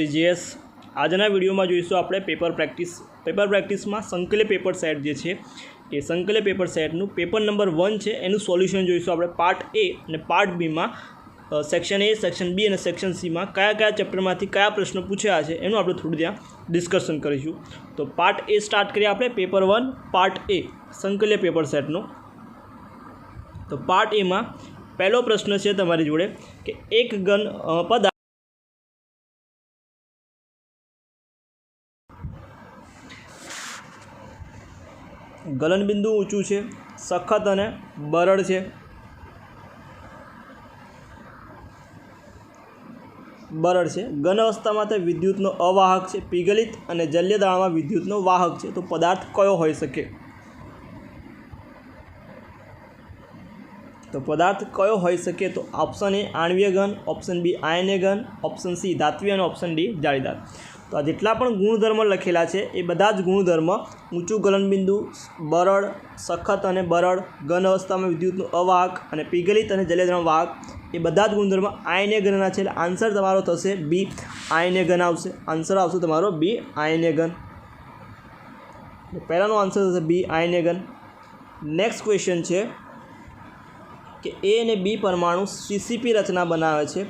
CGS આજના વિડીયોમાં જોઈશું આપણે પેપર પ્રેક્ટિસમાં સંકલિત પેપર સેટ જે છે એ સંકલિત પેપર સેટનું પેપર નંબર 1 છે એનું સોલ્યુશન જોઈશું આપણે પાર્ટ A અને પાર્ટ B માં સેક્શન A સેક્શન B અને સેક્શન C માં કયા ચેપ્ટરમાંથી કયા પ્રશ્નો પૂછ્યા છે એનું આપણે થોડું ત્યાં ડિસ્કશન કરીશું। તો પાર્ટ A સ્ટાર્ટ કરીએ આપણે પેપર 1 પાર્ટ A સંકલિત પેપર સેટનો। તો પાર્ટ A માં પહેલો પ્રશ્ન છે તમારી જોડે કે એક ઘન પદાર્થ ગલનબિંદુ ઊંચું છે, સખત અને બરડ છે। ઘન અવસ્થામાં તે વિદ્યુતનો અવાહક છે, પીગલિત અને જલ્ય દ્રાવણમાં વિદ્યુતનો વાહક છે। તો પદાર્થ કયો હોઈ શકે? તો પદાર્થ કયો હોઈ શકે? તો ઓપ્શન A આણ્વીય ઘન, ઓપ્શન B આયનીય ઘન, ઓપ્શન C ધાત્વીય અને ઓપ્શન D જાળીદાર। તો આ જેટલા પણ ગુણધર્મ લખેલા છે એ બધા જ ગુણધર્મ ઊંચું ગલનબિંદુ, બરડ, સખત અને બરડ, ઘન અવસ્થામાં વિદ્યુતનું અવાહક અને પીગલિત અને જલ્ય દ્રાવણ વાહક એ બધા જ ગુણધર્મ આયનીય ઘનના છે। એટલે આન્સર તમારો થશે B આયનીય ઘન આવશે। આન્સર આવશે તમારો B આયનીય ઘન। પહેલાનો આન્સર થશે B આયનીય ઘન। નેક્સ્ટ ક્વેશ્ચન છે કે A અને B પરમાણુ CCP રચના બનાવે છે।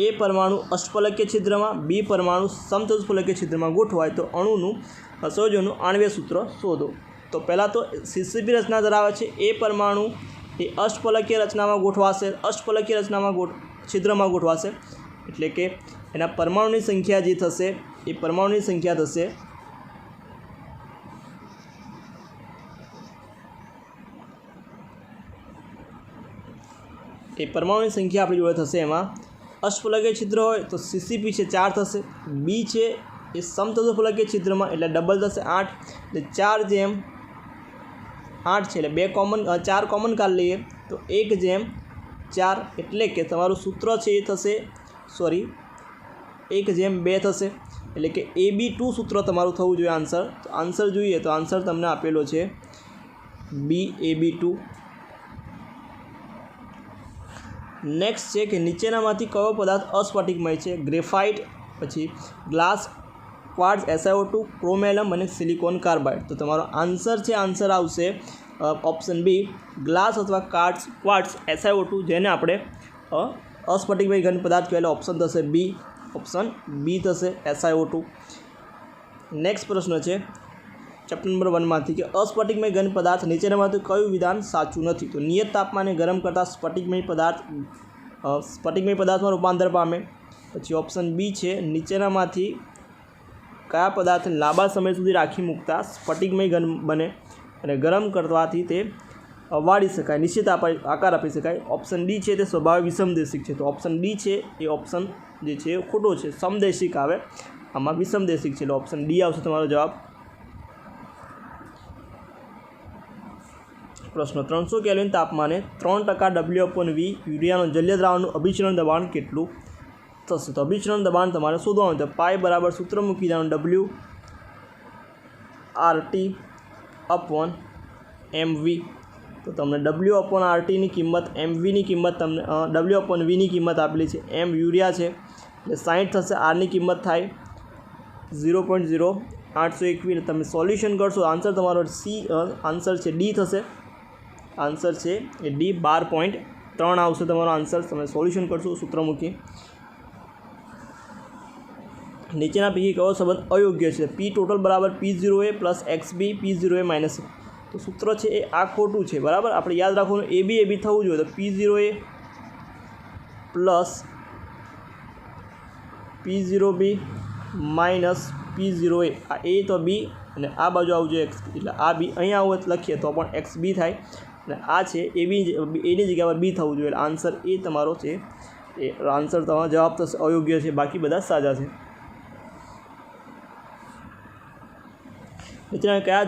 A પરમાણુ અષ્ટફલકીય છિદ્રમાં, B પરમાણુ સમચતુષ્ફલકીય છિદ્રમાં ગોઠવાય તો અણુનું સંયોજનનું આણ્વીય સૂત્ર શોધો। તો પહેલાં તો CCP રચના ધરાવે છે A પરમાણુ એ અષ્ટફલકીય રચનામાં ગોઠવાશે, અષ્ટફલકીય રચનામાં છિદ્રમાં ગોઠવાશે, એટલે કે એના પરમાણુની સંખ્યા જે થશે એ પરમાણુની સંખ્યા થશે આપણી જોડે થશે એમાં અષ્ટફલકીય છિદ્ર હોય તો CCP છે 4 થશે, B છે એ સમચતુષ્ફલકીય છિદ્રમાં એટલે ડબલ થશે 8, એટલે 4/8 છે, એટલે 4 કોમન કાઢી લઈએ તો 1/4, એટલે કે તમારું સૂત્ર છે એ થશે 1/2 થશે, એટલે કે AB2 સૂત્ર તમારું થવું જોઈએ આન્સર। તો આન્સર જોઈએ તો આન્સર તમને આપેલો છે B AB2। નેક્સ્ટ છે કે નીચેનામાંથી કયો પદાર્થ અસ્ફટિકમય છે? ગ્રેફાઇટ, પછી ગ્લાસ, ક્વાર્ટઝ SiO2, ક્રોમેલમ અને સિલિકોન કાર્બાઇડ। તો તમારો આન્સર આવશે ઓપ્શન B ગ્લાસ અથવા ક્વાર્ટઝ SiO2, જેને આપણે અસ્ફટિકમય ઘન પદાર્થ કહેવાય। ઓપ્શન થશે B, ઓપ્શન B થશે SiO2। નેક્સ્ટ પ્રશ્ન છે ચેપ્ટર નંબર 1 માંથી કે અસ્ફટિકમય ઘન પદાર્થ નીચેનામાંથી કયું વિધાન સાચું નથી? તો નિયત તાપમાને ગરમ કરતાં સ્ફટિકમય પદાર્થમાં રૂપાંતર પામે। પછી ઓપ્શન B છે નીચેનામાંથી કયા પદાર્થને લાંબા સમય સુધી રાખી મૂકતા સ્ફટિકમય ઘન બને અને ગરમ કરવાથી તે વાળી શકાય, નિશ્ચિત આકાર આપી શકાય। ઓપ્શન D છે તે સ્વભાવે વિષમદેશિક છે। તો ઓપ્શન D છે એ ઓપ્શન જે છે એ ખોટો છે, સમદેશિક આવે, આમાં વિષમદેશિક છે, એટલે ઓપ્શન D આવશે તમારો જવાબ। પ્રશ્ન 300 કેલ્વિન તાપમાને 3% W/V યુરિયાનો જલ્ય દ્રાવણનું અભિચલન દબાણ કેટલું થશે? તો અભિચલન દબાણ તમારે શોધવાનું છે। પાઈ બરાબર સૂત્ર મૂકી દેવાનું W/RT/mV। તો તમને W/RTની કિંમત, MVની કિંમત તમને W/Vની કિંમત આપેલી છે। M યુરિયા છે એટલે 60 થશે, Rની કિંમત થાય 0.0821। તમે સોલ્યુશન કરશો આન્સર તમારો આન્સર છે D થશે। આન્સર છે એ D 12.3 આવશે તમારો આન્સર। તમે સોલ્યુશન કરશો સૂત્ર મૂકી। નીચેના પૈકી કયો સંબંધ અયોગ્ય છે? P ટોટલ બરાબર P0A plus XB P0A minus. તો સૂત્ર છે એ આ ખોટું છે, બરાબર। આપણે યાદ રાખવાનું AB થવું જોઈએ, તો P0A plus P0B minus P0A, આ A તો B અને આ બાજુ આવવું જોઈએ XB, એટલે આ B અહીંયા આવું લખીએ તો પણ XB થાય, અને આ છે એની જગ્યા પર B થવું જોઈએ, એટલે આન્સર એ તમારો છે એ આન્સર તમારો જવાબ થશે અયોગ્ય છે, બાકી બધા સાચા છે। નીચેના કયા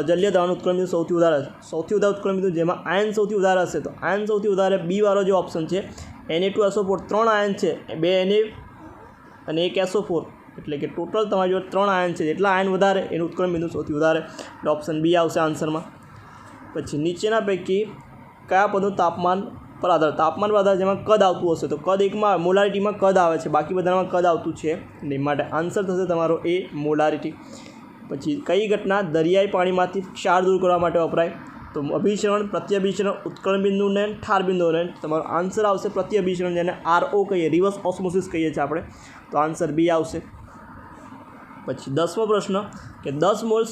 જલ્ય દ્રાવણ ઉત્ક્રમબિંદુ સૌથી વધારે છે? સૌથી વધારે ઉત્ક્રમબિંદુ જેમાં આયન સૌથી વધારે હશે તો આયન સૌથી વધારે B વાળો જે ઓપ્શન છે Na2SO4, 3 આયન છે, 2 Na અને 1 SO4, એટલે કે ટોટલ તમારી જોડે 3 આયન છે, જેટલા આયન વધારે એનું ઉત્ક્રમબિંદુ સૌથી વધારે, એટલે ઓપ્શન B આવશે આન્સરમાં। પછી નીચેના પૈકી કયા પદનું તાપમાન પર આધાર, તાપમાન પર આધાર જેમાં કદ આવતું હશે તો કદ એકમાં મોલારિટીમાં કદ આવે છે, બાકી બધામાં કદ આવતું છે નહીં, માટે આન્સર થશે તમારો એ મોલારિટી. પછી કઈ ઘટના દરિયાઈ પાણીમાંથી ક્ષાર દૂર કરવા માટે વપરાય? તો અભિસરણ, પ્રત્યભિસરણ, ઉત્કલન બિંદુ નયન, ઠાર બિંદુ નયન. તમારો આન્સર આવશે પ્રત્યભિસરણ, જેને RO કહીએ, રિવર્સ ઓસ્મોસિસ કહીએ છીએ આપણે, તો આન્સર બી આવશે. પછી 10મો પ્રશ્ન કે 10 મોલ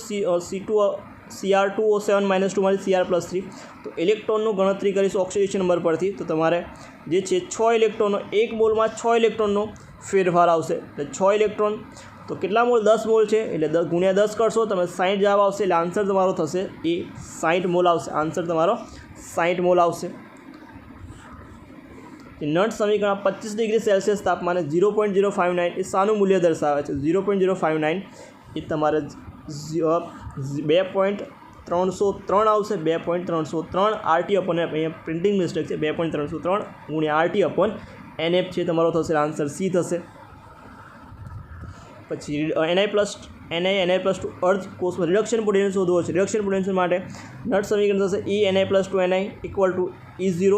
Cr2O7 - 2 માંથી Cr+3, તો ઇલેક્ટ્રોનનું ગણતરી કરીશું ઓક્સિડેશન નંબર પરથી. તો તમારે જે છે 6 ઇલેક્ટ્રોનનો, 1 મોલમાં 6 ઇલેક્ટ્રોનનો ફેરફાર આવશે, એટલે 6 ઇલેક્ટ્રોન. તો કેટલા મોલ? 10 મોલ છે, એટલે 10 × 10 કરશો તમે 60 જવાબ આવશે, એટલે આન્સર તમારો થશે એ 60 મોલ આવશે. આન્સર તમારો 60 મોલ આવશે. નટ સમીકરણ 25 ડિગ્રી સેલ્સિયસ તાપમાને 0.059 એ શાનું મૂલ્ય દર્શાવે છે? 0.059 એ તમારે 2.303 આવશે. 2.303 RT અપોન એફ, અહીંયા પ્રિન્ટિંગ મિસ્ટેક છે, 2.303 × RT અપોન NF છે તમારો થશે, આન્સર સી થશે. પછી Ni+2 અર્ધ કોષમાં રિડક્શન પોટેન્શિયલ શોધવો છે. રિડક્શન પોટેન્શિયલ માટે નટ સમીકરણ થશે Ni+2Ni = E0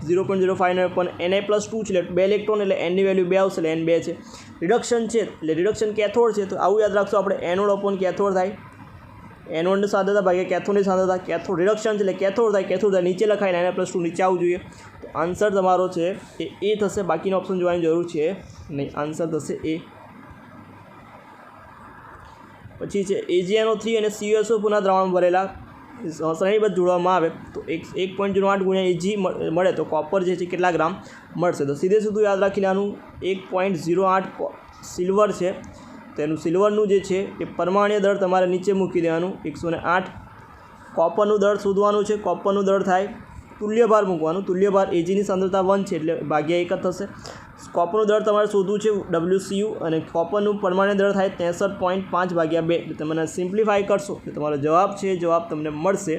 0.059 પણ Ni+2 છે એટલે 2 ઇલેક્ટ્રોન, એટલે Nની વેલ્યુ 2 આવશે, એટલે N 2 છે. રિડક્શન છે એટલે રિડક્શન કેથોડ છે, તો આવું યાદ રાખશો આપણે, એનોડ અપોન કેથોડ થાય, એનોડની સાંદ્રતા ભાગ્યા કેથોડની સાંદ્રતા. કેથોડ રિડક્શન છે એટલે કેથોડ થાય, નીચે લખાય, Ni+2 નીચે આવવું જોઈએ. તો આન્સર તમારો છે એ થશે, બાકીનો ઓપ્શન જોવાની જરૂર છે નહીં, આન્સર થશે એ. પછી છે AgNO3 અને CuSO પુનઃ દ્રાવણ ભરેલા શ્રેણીબદ્ધ જોડવામાં આવે તો 1.08 × Ag મળે તો કોપર જે છે કેટલા ગ્રામ મળશે? તો સીધે સીધું યાદ રાખી લેવાનું, 1.08 સિલ્વર છે, તેનું સિલ્વરનું જે છે એ પરમાણ્વીય દળ તમારે નીચે મૂકી દેવાનું 108. કોપરનું દળ શોધવાનું છે, કોપરનું દળ થાય તુલ્યભાર મૂકવાનું, તુલ્યભાર Agની સાંદ્રતા 1 છે એટલે ભાગ્યા 1 જ થશે. કોપરનું દળ તમારે શોધવું છે WCU, અને કોપરનું પરમાણ્વીય દળ થાય 63.5 ભાગ્યા 2, એટલે તમે સિમ્પ્લિફાય કરશો એટલે તમારો જવાબ છે, જવાબ તમને મળશે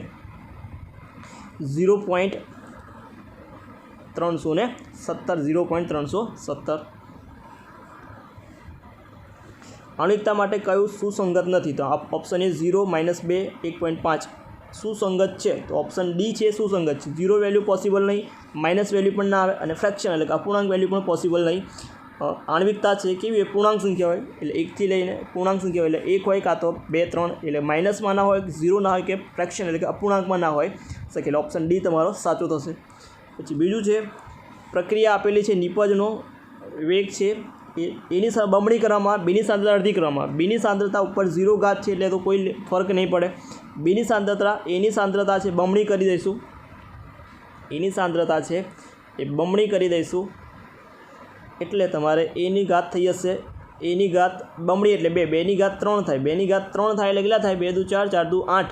0.317. અણુકતા માટે કયું સુસંગત નથી? તો ઓપ્શન એ 0, -2, 1.5 સુસંગત છે, તો ઓપ્શન ડી છે સુસંગત છે. 0 વેલ્યુ પોસિબલ નહીં, માઇનસ વેલ્યુ પણ ના આવે, અને ફ્રેક્શન એટલે કે અપૂર્ણાંક વેલ્યુ પણ પોસિબલ નહીં. આણ્વિકતા છે કેવી હોય? પૂર્ણાંક સંખ્યા હોય, એટલે 1 થી લઈને પૂર્ણાંક સંખ્યા હોય, એટલે 1 હોય કાં તો 2, 3, એટલે માઇનસમાં ના હોય, 0 ના હોય, કે ફ્રેક્શન એટલે કે અપૂર્ણાંકમાં ના હોય શકે, એટલે ઓપ્શન ડી તમારો સાચો થશે. પછી બીજું છે પ્રક્રિયા આપેલી છે, નિપજનો વેગ છે એની બમણી કરવામાં, બીની સાંદ્રતા અડધી કરવામાં. બીની સાંદ્રતા ઉપર 0 ઘાત છે એટલે તો કોઈ ફરક નહીં પડે. બીની સાંદ્રતા, એની સાંદ્રતા છે બમણી કરી દઈશું, એની સાંદ્રતા છે એ બમણી કરી દઈશું, એટલે તમારે એની ઘાત થઈ જશે, એની ઘાત બમણી એટલે 2, 2ની ઘાત 3 થાય, 2ની ઘાત 3 થાય એટલે કેટલા થાય? 2 × 4, 4 × 8.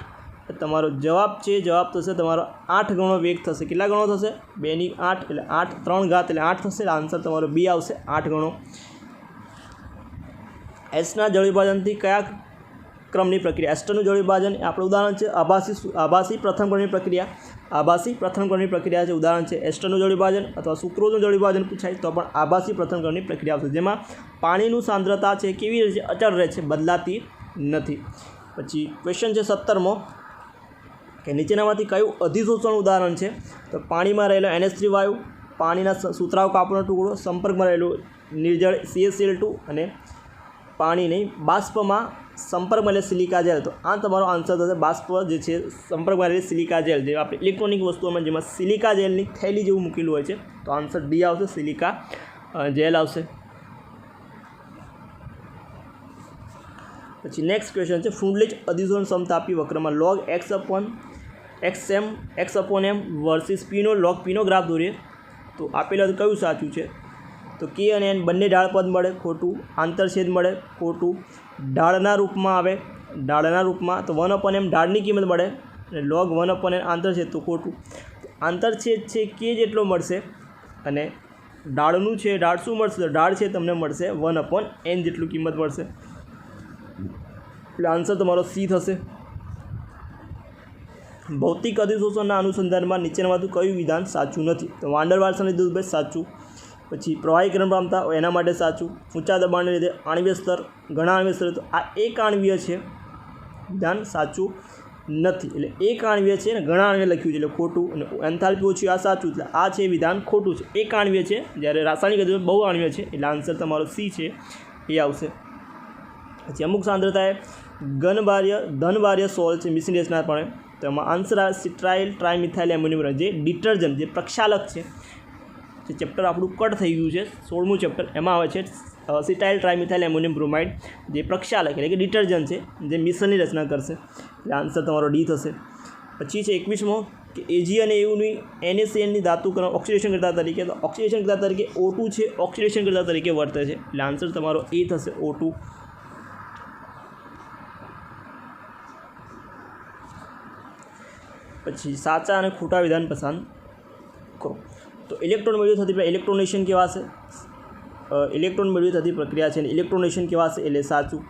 તમારો જવાબ છે, જવાબ થશે તમારો 8 ગણો વેગ થશે. કેટલા ગણો થશે? 2ની 8 એટલે 8, 3 ઘાત એટલે 8 થશે, આન્સર તમારો બી આવશે 8 ગણો. એસના જળ વિભાજનથી કયા ક્રમની પ્રક્રિયા? એસ્ટરનું જળ વિભાજન આપણે ઉદાહરણ છે આભાસી પ્રથમ ક્રમની પ્રક્રિયા, આભાસી પ્રથમ ક્રમની પ્રક્રિયા છે, ઉદાહરણ છે એસ્ટરનું જળ વિભાજન, અથવા સુક્રોઝનું જળ વિભાજન પૂછાય તો પણ આભાસી પ્રથમ ક્રમની પ્રક્રિયા આવશે, જેમાં પાણીનું સાંદ્રતા છે કેવી રહે છે? અચળ રહે છે, બદલાતી નથી. પછી ક્વેશ્ચન છે 17મો કે નીચેનામાંથી કયું અધિશોષણ ઉદાહરણ છે? તો પાણીમાં રહેલો NH3 વાયુ, પાણીના સુતરાઉ કાપડનો ટુકડો, સંપર્કમાં રહેલું નિર્જળ CaCl2, અને પાણીની બાષ્પમાં સંપર્કમાં રહેલ સિલિકા જેલ. તો આ તમારો આન્સર થશે બાષ્પ જે છે સંપર્કમાં રહેલી સિલિકા જેલ, જે આપણે ઇલેક્ટ્રોનિક વસ્તુઓમાં જેમાં સિલિકા જેલની થેલી જેવું મૂકેલું હોય છે, તો આન્સર ડી આવશે, સિલિકા જેલ આવશે. પછી નેક્સ્ટ ક્વેશ્ચન છે ફ્રુડલિચ અધિશોષણ સમતાપી વક્રમાં log x/m વર્સિસ પીનો log પીનો ગ્રાફ દોરીએ તો આપેલું કયું સાચું છે? તો કે અને એન બંને ઢાળ પદ મળે, ખોટું. આંતરછેદ મળે, ખોટું. ઢાળના રૂપમાં આવે, ઢાળના રૂપમાં તો 1/m ઢાળની કિંમત મળે, અને log 1/n આંતરછેદ તો ખોટું. આંતરછેદ છે કે જેટલો મળશે, અને ઢાળનું છે ઢાળ શું મળશે? તો ઢાળ છે તમને મળશે 1/n જેટલું કિંમત મળશે, એટલે આન્સર તમારો સી થશે. ભૌતિક અધિશોષણના અનુસંધાનમાં નીચેનામાંથી કયું વિધાન સાચું નથી? તો વાન ડર વાલ્સ અને દુધભાઈ સાચું. પછી પ્રવાહીકરણ પામતા એના માટે સાચું. ઊંચા દબાણને લીધે આણ્વીય સ્તર, ઘણા આણ્વીય સ્તર, તો આ એક આણ્વીય છે, વિધાન સાચું. નથી, એટલે એક આણ્વીય છે અને ઘણા આણ્વીય લખ્યું છે એટલે ખોટું, અને એન્થાલ્પી ઓછી આ સાચું, એટલે આ છે વિધાન ખોટું છે. એક આણ્વીય છે જ્યારે રાસાયણિક હજુ બહુ આણ્વીય છે, એટલે આન્સર તમારો સી છે એ આવશે. પછી અમુક સાંદ્રતાએ ધનબાહ્ય સોલ છે મિશ્રિતના પણ, તો એમાં આન્સર આવે સિટ્રાઇલ ટ્રાઇમિથાઇલ એમોનિયમ, જે ડિટર્જન્ટ જે પ્રક્ષાલક છે. જે ચેપ્ટર આપણું કટ થઈ ગયું છે 16મું ચેપ્ટર, એમાં આવે છે સિટાઇલ ટ્રાઇમિથાઇલ એમોનિયમ બ્રોમાઇડ, જે પ્રક્ષાલક એટલે કે ડિટર્જન્ટ છે જે મિશ્રણની રચના કરશે, એટલે આન્સર તમારો ડી થશે. પછી છે 21મો કે એજી અને એયુની NaCl ની ધાતુકરણ ઓક્સિડેશન કરતા તરીકે, તો ઓક્સિડેશન કરતા તરીકે O2 છે ઓક્સિડેશન કરતા તરીકે વર્તે છે, એટલે આન્સર તમારો એ થશે O2. પછી સાચા અને ખોટા વિધાન પસંદ કરો. તો ઇલેક્ટ્રોન મેળવી થતી ઇલેક્ટ્રોનેશન કેવા છે, ઇલેક્ટ્રોન મેળવી થતી પ્રક્રિયા છે અને ઇલેક્ટ્રોનેશન કેવા છે એટલે સાચું.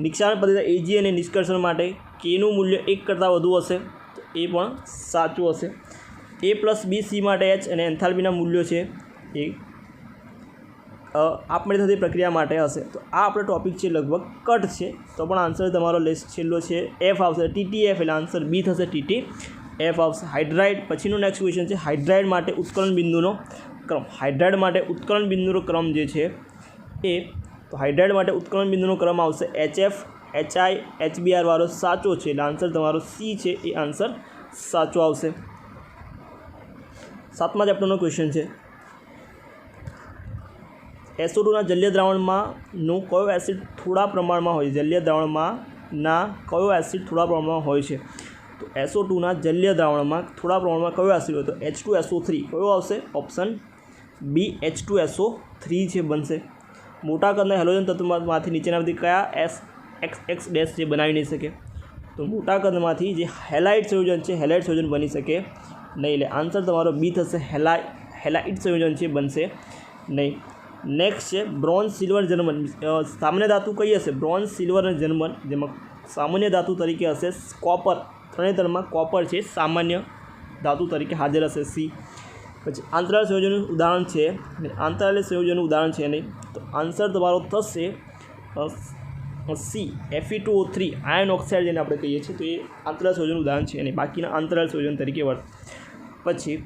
નિક્ષારણ પદ્ધતિ એજી અને નિષ્કર્ષણ માટે કેનું મૂલ્ય 1 કરતાં વધુ હશે, તો એ પણ સાચું હશે. A+B C માટે H અને એન્થાલ્પીના મૂલ્યો છે એ આપમેળે થતી પ્રક્રિયા માટે હશે. તો આ આપણો ટોપિક છે લગભગ કટ છે, તો પણ આન્સર તમારો છેલ્લો છે F આવશે, TTF, એટલે આન્સર બી થશે, TTF આવશે. હાઇડ્રાઇડ પછીનો નેક્સ્ટ ક્વેશ્ચન છે હાઇડ્રાઇડ માટે ઉત્કલન બિંદુનો ક્રમ. હાઇડ્રાઇડ માટે ઉત્કલન બિંદુનો ક્રમ જે છે એ, તો હાઇડ્રાઇડ માટે ઉત્કલન બિંદુનો ક્રમ આવશે HF HI HBr વાળો સાચો છે, એટલે આન્સર તમારો સી છે એ આન્સર સાચો આવશે. 7મા ચેપ્ટરનો ક્વેશ્ચન છે SO2ના જલીય દ્રાવણમાંનો કયો એસિડ થોડા પ્રમાણમાં હોય છે, જલીય દ્રાવણમાંના કયો એસિડ થોડા પ્રમાણમાં હોય છે. તો SO2ના જલીય દ્રાવણમાં થોડા પ્રમાણમાં કયો એસિડ હોય, તો H2SO3 કયો આવશે, ઓપ્શન બી H2SO3 છે બનશે. મોટા કદના હેલોજન તત્વમાંથી નીચેનામાંથી કયા SXX ડેશ જે બનાવી નહીં શકે, તો મોટા કદમાંથી જે હેલાઇડ સંયોજન છે હેલાઇડ સંયોજન બની શકે નહીં, એટલે આન્સર તમારો બી થશે, હેલાઇડ સંયોજન છે બનશે નહીં. નેક્સ્ટ છે બ્રોન્ઝ સિલ્વર જર્મન. સામાન્ય ધાતુ કઈ હશે, બ્રોન્ઝ સિલ્વર અને જર્મન, જેમાં સામાન્ય ધાતુ તરીકે હશે કોપર. ત્રણેતરમાં કોપર છે સામાન્ય ધાતુ તરીકે હાજર હશે, સી. પછી આંતરાળ સંયોજનનું ઉદાહરણ છે, આંતરાળીય સંયોજનનું ઉદાહરણ છે નહીં, તો આન્સર તમારો થશે સી Fe2O3 આયર્ન ઓક્સાઇડ જેને આપણે કહીએ છીએ, તો એ આંતરાળ સંયોજનનું ઉદાહરણ છે અને બાકીના આંતરાળ સંયોજન તરીકે વર્તે. પછી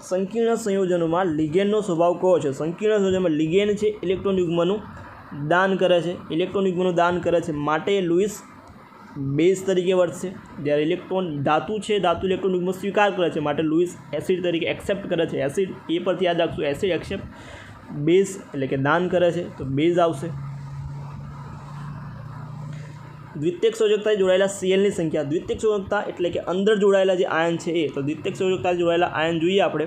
સંકીર્ણ સંયોજનોમાં લિગેન્ડનો સ્વભાવ કયો છે. સંકીર્ણ સંયોજનમાં લિગેન્ડ છે ઇલેક્ટ્રોન યુગ્મનું દાન કરે છે, ઇલેક્ટ્રોન યુગ્મનું દાન કરે છે માટે લુઇસ બેઝ તરીકે વર્તશે. જ્યારે ઇલેક્ટ્રોન ધાતુ છે, ધાતુ ઇલેક્ટ્રોન યુગ્મ સ્વીકાર કરે છે માટે લુઇસ એસિડ તરીકે એક્સેપ્ટ કરે છે. એસિડ એ પરથી યાદ રાખશું, એસિડ એક્સેપ્ટ, બેઝ એટલે કે દાન કરે છે, તો બેઝ આવશે. દ્વિતીયક સંયોજકતાથી જોડાયેલા સીએલની સંખ્યા. દ્વિતીયક સંયોજકતા એટલે કે અંદર જોડાયેલા જે આયન છે એ, તો દ્વિતીયક સંયોજકતાથી જોડાયેલા આયન જોઈએ આપણે,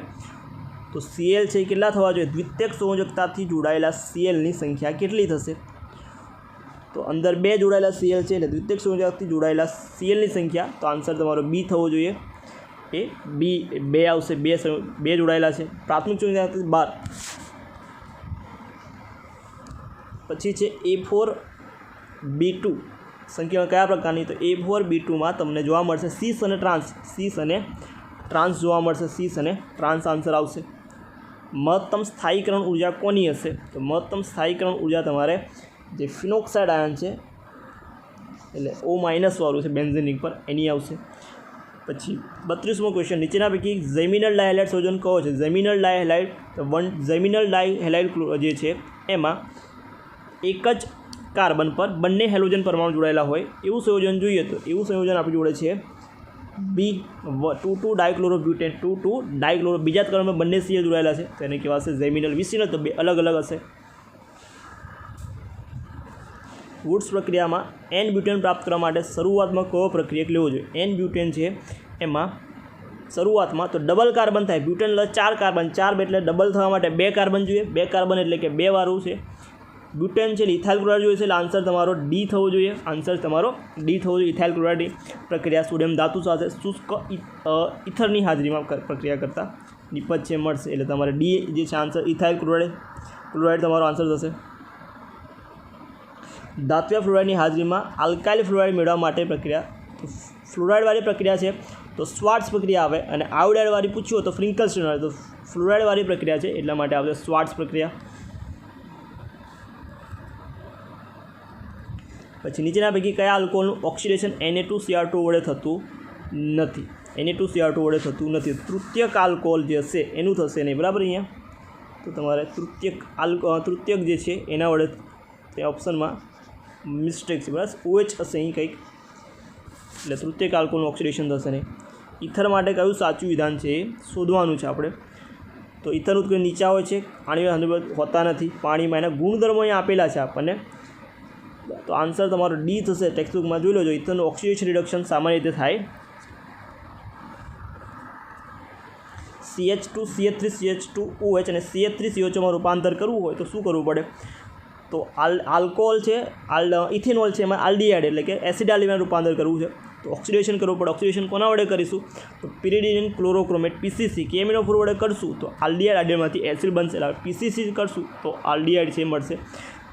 તો સીએલ છે કેટલા થવા જોઈએ, દ્વિતીયક સંયોજકતાથી જોડાયેલા સીએલની સંખ્યા કેટલી થશે, તો અંદર 2 જોડાયેલા સીએલ છે એટલે દ્વિતીયક સંયોજકતાથી જોડાયેલા સીએલની સંખ્યા, તો આન્સર તમારો બી થવો જોઈએ, એ બી 2 આવશે, 2 જોડાયેલા છે. પ્રાથમિક સંયોજકતાથી 12. પછી છે A4B2 સંખ્યા કયા પ્રકારની, તો A4B2માં તમને જોવા મળશે સીસ અને ટ્રાન્સ જોવા મળશે, સીસ અને ટ્રાન્સ આન્સર આવશે. મહત્તમ સ્થાયીકરણ ઉર્જા કોની હશે, તો મહત્તમ સ્થાયીકરણ ઉર્જા તમારે જે ફિનોક્સાઇડ આયન છે એટલે O- વાળું છે બેન્ઝેનિક પર, એની આવશે. પછી 32મો ક્વેશ્ચન, નીચેના પૈકી ઝેમિનલ ડાયહેલાઇડ સંયોજન કયો છે. ઝેમિનલ ડાયહેલાઇડ જે છે એમાં એક જ કાર્બન પર બંને હેલોજન પરમાણુ જોડાયેલા હોય એવું સંયોજન જોઈએ, તો એવું સંયોજન આપણી જોડે છે B2 ડાયક્લોરોબ્યુટેન, 2 ડાયક્લોરો, બીજા જ કાર્બનમાં બંને સીએલ જોડાયેલા છે, તો એને કહેવાશે ઝેમિનલ. વિસિનલ તો 2 અલગ અલગ હશે. વુડ્સ પ્રક્રિયામાં એન બ્યુટેન પ્રાપ્ત કરવા માટે શરૂઆતમાં કયો પ્રક્રિયક લેવો જોઈએ. એન બ્યુટેન છે એમાં શરૂઆતમાં તો ડબલ કાર્બન થાય, બ્યુટેન 4 કાર્બન, 4 એટલે ડબલ થવા માટે 2 કાર્બન જોઈએ, 2 કાર્બન એટલે કે 2 વાળું છે. બ્યુટેન છે ઇથાઇલ ક્લોરાઇડ જોઈએ છે, એટલે આન્સર તમારો ડી થવો જોઈએ, આન્સર તમારો ડી થવો જોઈએ. ઇથાઇલ ક્લોરાઇડની પ્રક્રિયા સોડિયમ ધાતુ સાથે શુષ્ક ઇથરની હાજરીમાં પ્રક્રિયા કરતા નિપજ છે મળશે, એટલે તમારે ડી જે છે આન્સર ઇથાઇલ ક્લોરાઇડ તમારો આન્સર થશે. ધાત્વિક ફ્લોરાઇડની હાજરીમાં આલ્કાઇલ ફ્લોરાઇડ મેળવવા માટે પ્રક્રિયા, તો ફ્લોરાઇડવાળી પ્રક્રિયા છે તો સ્વાર્ટ્સ પ્રક્રિયા આવે, અને આયોડાઇડવાળી પૂછ્યું તો ફ્રિંકલસ્ટીન આવે, તો ફ્લોરાઇડવાળી પ્રક્રિયા છે એટલા માટે આવશે સ્વાર્ટ્સ પ્રક્રિયા. પછી નીચેના પૈકી કયા આલ્કોહોલનું ઓક્સિડેશન Na2Cr2 વડે થતું નથી? Na2Cr2 વડે થતું નથી. તૃતીયક આલ્કોહોલ જે હશે એનું થશે નહીં, બરાબર. અહીંયા તો તમારે તૃતીયક જે છે એના વડે તે ઓપ્શનમાં મિસ્ટેક છે, બરાબર. OH હશે અહીં કંઈક, એટલે તૃતીયક આલ્કોહોલનું ઓક્સિડેશન થશે નહીં. ઇથર માટે કયું સાચું વિધાન છે એ શોધવાનું છે આપણે. તો ઇથર ઉત્ક્રિય નીચા હોય છે, પાણીમાં હોતા નથી. પાણીમાં એના ગુણધર્મો અહીંયા આપેલા છે આપણને, તો આન્સર તમારો ડી થશે. ટેક્સ્ટબુકમાં જોઈ લેજો. ઇથરનું ઓક્સિડેશન રિડક્શન સામાન્ય રીતે થાય CH2 CH3 CH2OH અને CH3CH2માં રૂપાંતર કરવું હોય તો શું કરવું પડે? તો આલ્કોહોલ છે, ઇથેનોલ છે, એમાં આલ્ડીહાઇડ એટલે કે એસિડ આલ્ડીહાઇડમાં રૂપાંતર કરવું છે, તો ઓક્સિડેશન કરવું પડે. ઓક્સિડેશન કોના વડે કરીશું? તો પિરિડીન ક્લોરોક્રોમેટ PCC KMnO4 વડે કરશું તો આલ્ડીહાઇડમાંથી એસિડ બનશે. એટલે PCC કરશું તો આલ્ડીહાઇડ છે મળશે,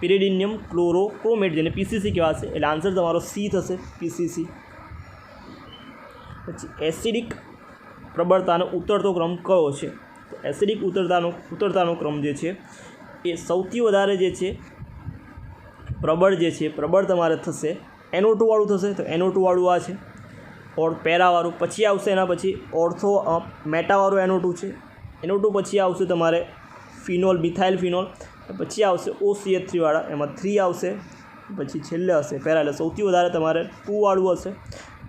પિરિડીનિયમ ક્લોરોક્રોમેટ, જેને PCC કહેવાશે. એટલે આન્સર તમારો સી થશે, PCC. પછી એસિડિક પ્રબળતાનો ઉતરતો ક્રમ કયો છે? તો એસિડિક ઉતરતાનો ક્રમ જે છે એ સૌથી વધારે જે છે પ્રબળ તમારે થશે NO2 વાળું થશે. તો NO2 વાળું આ છે, ઓર પેરાવાળું. પછી આવશે એના પછી મેટાવાળું NO2 છે. NO2 પછી આવશે તમારે ફિનોલ, મિથાઇલ ફિનોલ. પછી આવશે OCH3 વાળા, એમાં 3 આવશે. પછી છેલ્લે હશે પેરા, એટલે સૌથી વધારે તમારે 2 વાળું હશે,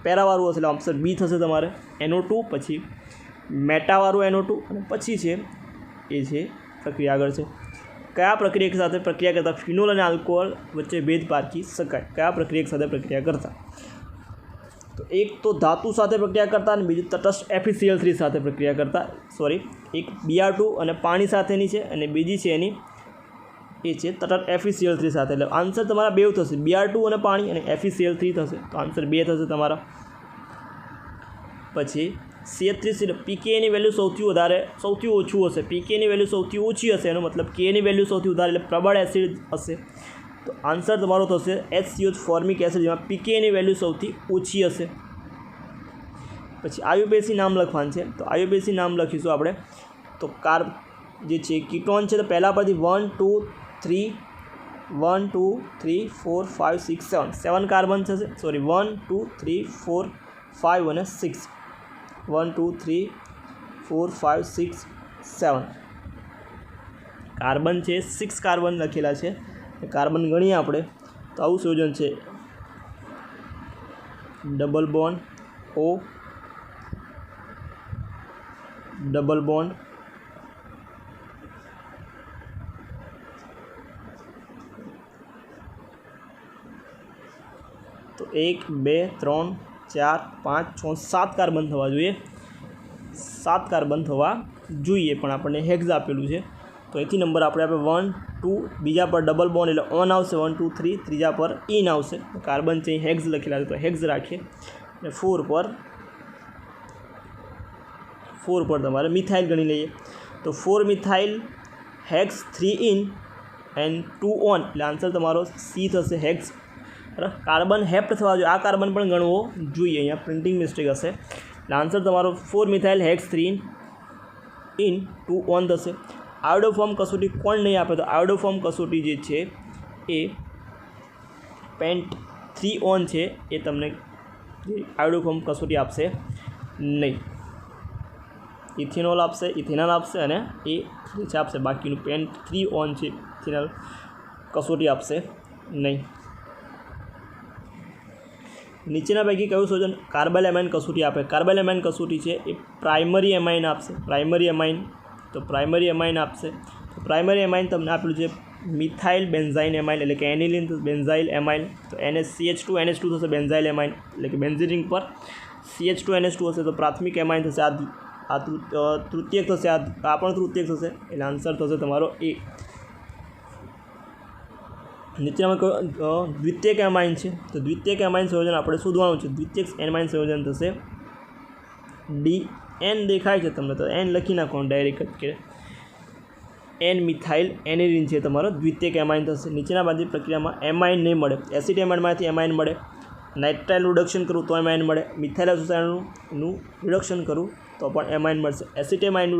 પેરાવાળું હશે. એટલે ઓપ્શન બી થશે તમારે, NO2, પછી મેટાવાળું NO2, અને પછી છે એ છે પ્રક્રિયા આગળ છે. કયા પ્રક્રિયક સાથે પ્રક્રિયા કરતાં ફિનોલ અને આલ્કોહોલ વચ્ચે ભેદ પારખી શકાય? કયા પ્રક્રિયક સાથે પ્રક્રિયા કરતા? તો એક તો ધાતુ સાથે પ્રક્રિયા કરતા અને બીજું તટસ્થ FeCl3 સાથે પ્રક્રિયા કરતા. એક Br2 અને પાણી સાથેની છે, અને બીજી છે એની એ છે તટસ્થ FeCl3 સાથે. એટલે આન્સર તમારા બે થશે, Br2 અને પાણી, અને FeCl3 થશે. તો આન્સર બે થશે તમારા. પછી CH3 pKની વેલ્યુ સૌથી ઓછું હશે. pKની વેલ્યુ સૌથી ઓછી હશે, એનો મતલબ Kની વેલ્યુ સૌથી વધારે, એટલે પ્રબળ એસિડ હશે. તો આન્સર તમારો થશે HCOH ફોર્મિક એસિડ, જેમાં pKની વેલ્યુ સૌથી ઓછી હશે. પછી IUPAC નામ લખવાનું છે. તો IUPAC નામ લખીશું આપણે. તો જે છે કીટોન છે, તો પહેલાં પરથી 1 2 3 4 5 6 7 કાર્બન થશે. 1 2 3 4 5 અને 6. 1 2 3 4 5 6 7 કાર્બન છે. 6 કાર્બન લખેલા છે. કાર્બન ગણીએ આપણે તો આવું સંયોજન છે. Double bond O, double bond તો 1 2 3 4 5 6 7 કાર્બન થવા જોઈએ. 7 કાર્બન થવા જોઈએ, પણ આપણને હેક્સ આપેલું છે. તો એથી નંબર આપણે 1 2, બીજા પર ડબલ બોન્ડ એટલે ઓન આવશે, 1 2 3, ત્રીજા પર ઇન આવશે. કાર્બન છે હેક્સ લખેલા છે, તો હેક્સ રાખીએ. અને 4 પર તમારે મિથાઇલ ગણી લઈએ. તો 4 methyl hex 3 in and 2 on, એટલે આન્સર તમારો સી થશે, હેક્સ. કાર્બન હેપ્ટ થવા જોઈએ, આ કાર્બન પણ ગણવો જોઈએ. અહીંયા પ્રિન્ટિંગ મિસ્ટેક હશે. એટલે આન્સર તમારો 4 મિથાઇલ હેક્સ 3 ઇન 2 ઓન થશે. આયોડોફોર્મ કસોટી કોણ નહીં આપે? તો આયોડોફોર્મ કસોટી જે છે એ પેન્ટ 3 ઓન છે, એ તમને આયોડોફોર્મ કસોટી આપશે નહીં. ઇથેનોલ આપશે, ઇથેનોલ આપશે, અને એ આપશે. બાકીનું પેન્ટ 3 ઓન છે, ઇથેનોલ કસોટી આપશે નહીં. નીચેના પૈકી કયું સંયોજન કાર્બલ એમાઇન કસોટી આપે? કાર્બલ એમાઇન કસોટી છે એ પ્રાઇમરી એમાઇન આપશે. પ્રાઇમરી એમાઇન આપશે. તો પ્રાઇમરી એમાઇન તમને આપેલું છે મિથાઇલ બેન્ઝાઇન એમાઇન, એટલે કે એનિલિન બેન્ઝાઇલ એમાઇન. તો CH2 NH2 થશે બેન્ઝાઇલ એમાઇન, એટલે કે બેન્ઝીન રિંગ પર CH2 NH2 હશે તો પ્રાથમિક એમાઇન થશે. આ તૃતીયક થશે, આ પણ તૃતીયક થશે. એટલે આન્સર થશે તમારો એ. નીચેમાં દ્વિતીયક એમાઇન છે, તો દ્વિતીયક એમાઇન સંયોજન આપણે શોધવાનું છે. દ્વિતીયક એમાઇન સંયોજન થશે DN દેખાય છે તમને, તો N લખી નાખવાનું ડાયરેક્ટ કે N મિથાઇલ એનિલિન છે તમારો દ્વિતીયક એમાઇન થશે. નીચેના બાજુ પ્રક્રિયામાં એમાઇન નહીં મળે. એસિડ એમાઇનમાંથી એમાઇન મળે. નાઇટ્રાઇલનું રિડક્શન કરું તો એમાઇન મળે. મિથાઇલ એસોસાયનું રિડક્શન કરું તો પણ એમાઇન મળશે. એસિટેમાઇનનું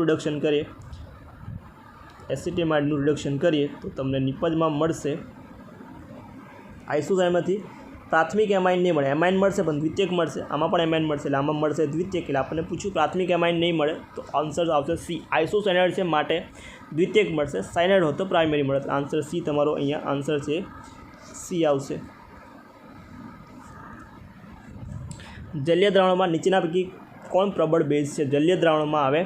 રિડક્શન કરીએ તો તમને નિપજમાં મળશે આઇસોસાયમાંથી પ્રાથમિક એમાઇન નહીં મળે, એમાઇન મળશે પણ દ્વિતીયક મળશે, આમાં પણ એમાઇન મળશે એટલે આમાં મળશે દ્વિતીયક, એટલે આપણને પૂછ્યું પ્રાથમિક એમાઇન નહીં મળે તો આન્સર આવશે સી. આઇસોસાયનાઇડ છે માટે દ્વિતીયક મળશે, સાયનાઇડ હોત તો પ્રાઇમરી મળે, તો આન્સર સી તમારો અહીંયા આન્સર છે સી આવશે. જલીય દ્રાવણોમાં નીચેના પૈકી કોણ પ્રબળ બેઝ છે? જલીય દ્રાવણોમાં આવે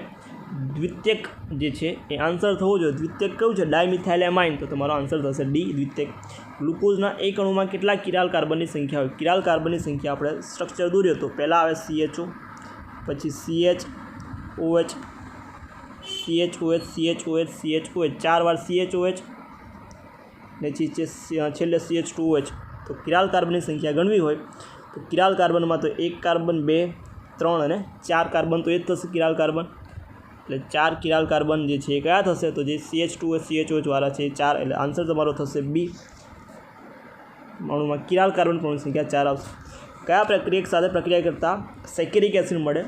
દ્વિતીયક જે છે એ આન્સર થવો જોઈએ. દ્વિતીયક કયું છે? ડાયમિથાઇલ એમાઇન, તો તમારો આન્સર થશે ડી દ્વિતીયક. ગ્લુકોઝના એક અણુમાં કેટલા કિરાલ કાર્બનની સંખ્યા હોય? કિરાલ કાર્બનની સંખ્યા આપણે સ્ટ્રક્ચર દોર્યો તો પહેલાં આવે CHO, પછી CHOH, ચાર વાર CHOH ને છેલ્લે CH2OH. તો કિરાલ કાર્બનની સંખ્યા ગણવી હોય તો કિરાલ કાર્બનમાં તો 1 કાર્બન 2 3 અને 4 કાર્બન તો એ જ થશે કિરાલ કાર્બન, એટલે 4 કિરાલ કાર્બન જે છે એ કયા થશે? તો જે CH2OH CHOH વાળા છે 4, એટલે આન્સર તમારો થશે બી. અણુમાં કિરાલ કાર્બન પરમાણુની સંખ્યા 4 આવશે. કયા પ્રક્રિયક સાથે પ્રક્રિયા કરતાં સેકેરિક એસિડ મળે?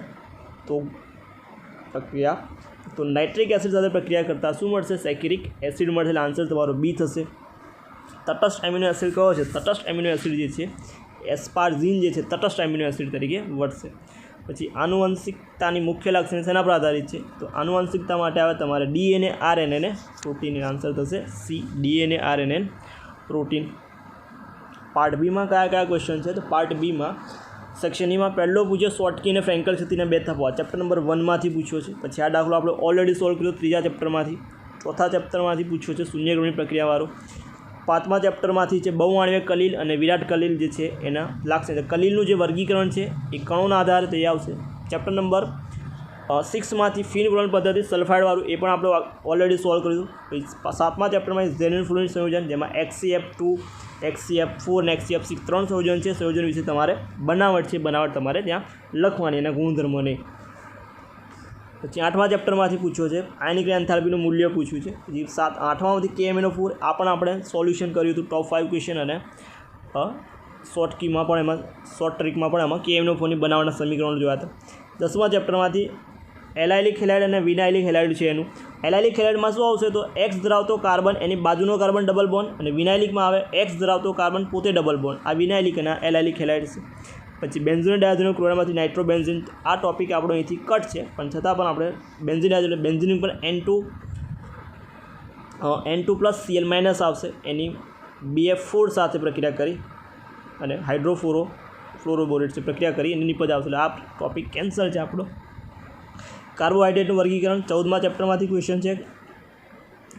તો નાઇટ્રિક એસિડ સાથે પ્રક્રિયા કરતાં શું મળશે? સેકેરિક એસિડ મળશે, એટલે આન્સર તમારો બી થશે. તટસ્થ એમિનો એસિડ કયો છે? તટસ્થ એમિનો એસિડ જે છે એસ્પાર્ઝીન જે છે તટસ્થ એમિનો એસિડ તરીકે વર્તશે. પછી આનુવંશિકતાની મુખ્ય લાક્ષણિકતા શેના પર આધારિત છે? તો આનુવંશિકતા માટે આવે તમારે DNA RNA ને પ્રોટીન, આન્સર થશે C DNA RNA protein. Part બીમાં કયા કયા ક્વેશ્ચન છે? તો પાર્ટ બીમાં સેક્શન ઈમાં પહેલો પૂછ્યો શોર્ટકી અને ફ્રેન્કલ સ્થિતિના બે તફાવત, ચેપ્ટર નંબર 1 માંથી પૂછ્યો છે. પછી આ દાખલો આપણે ઓલરેડી સોલ્વ કર્યો ત્રીજા ચેપ્ટરમાંથી. ચોથા ચેપ્ટરમાંથી પૂછ્યો છે શૂન્યગ્રહણની પ્રક્રિયાવાળો. પાંચમા ચેપ્ટરમાંથી છે બહુઆણ્વિક કલીલ અને વિરાટ કલીલ જે છે એના લાક્ષણિકતા. કલીલનું જે વર્ગીકરણ છે એ કણોના આધારે તે આવશે. ચેપ્ટર નંબર 6માંથી ફીન ગ્રોન પદ્ધતિ સલ્ફાઇડવાળું એ પણ આપણે ઓલરેડી સોલ્વ કર્યું. સાતમા ચેપ્ટરમાં ઝેનિલ ફ્લુરિન સંયોજન, જેમાં HCF2, HCF4 અને HCF6 3 સંયોજન છે. સંયોજન વિશે તમારે બનાવટ છે, બનાવટ તમારે ત્યાં લખવાની, એના ગુણધર્મો નહીં. પછી આઠમા ચેપ્ટરમાંથી પૂછ્યો છે આયનિક એન્થાલ્પીનું મૂલ્ય પૂછ્યું છે. પછી આઠમામાંથી KMnO4 આ પણ આપણે સોલ્યુશન કર્યું હતું, ટોપ 5 ક્વેશ્ચન, અને શોર્ટ કીમાં પણ એમાં શોર્ટ ટ્રીકમાં પણ એમાં KMnO4ની બનાવવાના સમીકરણો જોયા હતા. દસમા ચેપ્ટરમાંથી એલાઇલિક હેલાઇડ અને વિનાઇલિક હેલાઇડ છે એનું. એલાઇલિક હેલાઇડમાં શું આવશે? તો X ધરાવતો કાર્બન એની બાજુનો કાર્બન ડબલ બોન્ડ, અને વિનાઇલિકમાં આવે X ધરાવતો કાર્બન પોતે ડબલ બોન્ડ. આ વિનાઇલિક અને એલાઇલિક હેલાઇડ છે. પછી બેન્ઝોન ડાયઝોનિક ક્લોરાઇડમાંથી નાઇટ્રોબેન્ઝીન, આ ટોપિક આપણો અહીંથી કટ છે, પણ છતાં પણ આપણે બેન્ઝીન ડાયઝોનિક બેન્ઝીન પર N2+Cl- આવશે, એની BF4 સાથે પ્રક્રિયા કરી અને ફ્લોરોબોરેટ છે પ્રક્રિયા કરી એની નિપજ આવશે, એટલે આ ટોપિક કેન્સલ છે આપણો. કાર્બોહાઈડ્રેટનું વર્ગીકરણ 14મા ચેપ્ટરમાંથી ક્વેશ્ચન છે.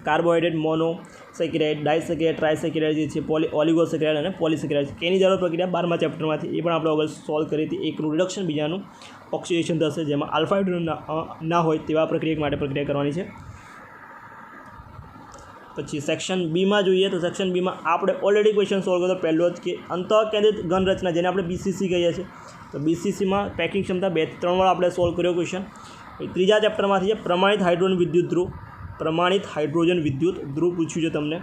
કાર્બોહાઈડ્રેટ મોનો સેકેરાઇડ, ડાયસેકેરાઇડ, ટ્રાયસેકેરાઇડ જે છે, ઓલિગોસેકેરાઇડ અને પોલિસેકેરાઇડ છે. કેની જરૂર પ્રક્રિયા 12મા ચેપ્ટરમાંથી, એ પણ આપણે અગર સોલ્વ કરી હતી. એકનું રિડક્શન, બીજાનું ઓક્સિડેશન થશે, જેમાં આલ્ફા હાઇડ્રોજન ના હોય તેવા પ્રક્રિયા માટે પ્રક્રિયા કરવાની છે. પછી સેક્શન બીમાં જોઈએ તો સેક્શન બીમાં આપણે ઓલરેડી ક્વેશ્ચન સોલ્વ કર્યો પહેલો જ, કે અંતઃકેન્દ્રિત ઘન રચના જેને આપણે BCC કહીએ છીએ. તો BCCમાં પેકિંગ ક્ષમતા 2 થી 3 વાર આપણે સોલ્વ કર્યો ક્વેશ્ચન. ત્રીજા ચેપ્ટરમાંથી છે પ્રમાણિત હાઇડ્રોજન વિદ્યુત ધ્રુવ, પ્રમાણિત હાઇડ્રોજન વિદ્યુત ધ્રુવ પૂછ્યું છે તમને,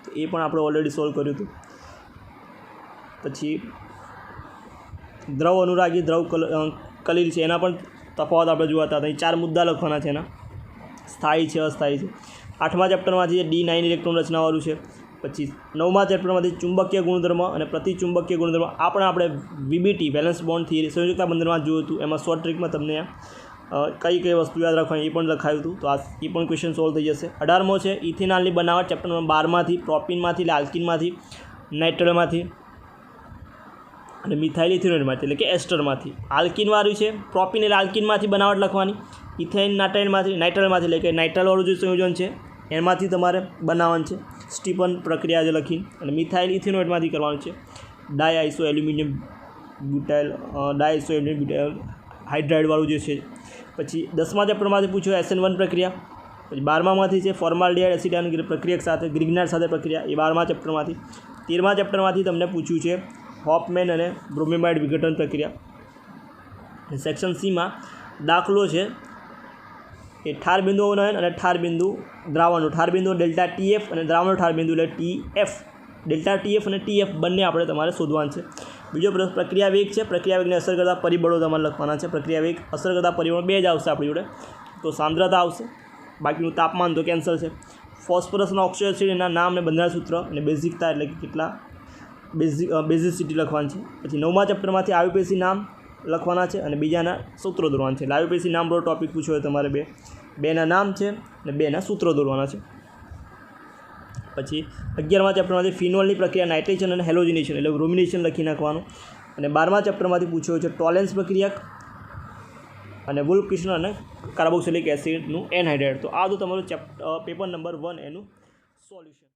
તો એ પણ આપણે ઓલરેડી સોલ્વ કર્યું હતું. પછી દ્રવ અનુરાગી દ્રવ કલીલ છે એના પણ તફાવત આપણે જોયા હતા. અહીં 4 મુદ્દા લખવાના છે એના, સ્થાયી છે, અસ્થાયી છે. આઠમા ચેપ્ટરમાંથી D9 ઇલેક્ટ્રોન રચનાવાળું છે. પછી નવમા ચેપ્ટરમાંથી ચુંબકીય ગુણધર્મ અને પ્રતિચુંબકીય ગુણધર્મ, આ પણ આપણે VBT વેલેન્સ બોન્ડ થિયરી સંયોજકતા બંધનમાં જોયું હતું. એમાં શોર્ટ ટ્રીકમાં તમને કઈ કઈ વસ્તુ યાદ રાખવાની એ પણ લખાયું હતું, તો આ એ પણ ક્વેશ્ચન સોલ્વ થઈ જશે. 18મો છે ઇથેનોલની બનાવટ, ચેપ્ટર નંબર 12માંથી પ્રોપિનમાંથી, એટલે આલ્કિનમાંથી, નાઇટ્રલમાંથી અને મિથાઇલ ઇથેનોઇડમાંથી, એટલે કે એસ્ટરમાંથી. આલ્કિનવાળું છે પ્રોપિન, એટલે આલ્કિનમાંથી બનાવટ લખવાની. ઇથેન નાઇટ્રાઇલમાંથી, નાઇટ્રલમાંથી, એટલે કે નાઇટ્રલવાળું જે સંયોજન છે એમાંથી તમારે બનાવવાનું છે, સ્ટીફન પ્રક્રિયા જે લખીને. અને મિથાઇલ ઇથેનોઇડમાંથી કરવાનું છે, ડાયઆઇસો એલ્યુમિનિયમ બ્યુટાઇલ હાઇડ્રાઇડવાળું જે છે. પછી 10મા ચેપ્ટરમાંથી પૂછ્યું SN1 પ્રક્રિયા. પછી 12મામાંથી છે ફોર્માલ્ડિહાઇડ એસિટાન પ્રક્રિયક સાથે ગ્રિગ્નાર્ડ સાથે પ્રક્રિયા, એ 12મા ચેપ્ટરમાંથી. 13મા ચેપ્ટરમાંથી તમને પૂછ્યું છે હોફમેન અને બ્રોમિમાઇડ વિઘટન પ્રક્રિયા. સેક્શન સીમાં દાખલો છે એ ઠાર બિંદુઓનો અને ઠાર બિંદુ દ્રાવણનું, ઠાર બિંદુ ડેલ્ટા TF અને દ્રાવણનું ઠાર બિંદુ એટલે TF, ડેલ્ટા TF અને TF બંને આપણે તમારે શોધવાનું છે. બીજો પ્રશ્ન પ્રક્રિયા વેગ છે. પ્રક્રિયા વેગને અસર કરતા પરિબળો તમારે લખવાના છે. પ્રક્રિયા વેગ અસર કરતા પરિબળો 2 જ આવશે આપણી જોડે, તો સાંદ્રતા આવશે, બાકીનું તાપમાન તો કેન્સલ છે. ફોસ્ફરસના ઓક્સિડાઇઝ એના નામ અને બંધારણ સૂત્ર અને બેઝિકતા એટલે કે કેટલા બેઝિસિટી લખવાની છે. પછી 9મા ચેપ્ટરમાંથી આઈયુપીએસસી નામ લખવાના છે અને બીજાના સૂત્રો દોરવાના છે. એટલે આઈયુપીએસસી નામ રો ટોપિક પૂછ્યો હોય તમારે બેના નામ છે અને બેના સૂત્રો દોરવાના છે. પછી 11મા ચેપ્ટરમાંથી ફિનોલની પ્રક્રિયા નાઇટ્રેશન અને હેલોજિનેશન એટલે રૂમિનેશન લખી નાખવાનું. અને 12મા ચેપ્ટરમાંથી પૂછ્યો છે ટોલેન્સ પ્રક્રિયા અને વુલ્ફ ક્રિસ્ટલ અને કાર્બોક્સિલિક એસિડનું એનહાઇડ્રાઇડ. તો આ તો તમારું પેપર નંબર 1 એનું સોલ્યુશન.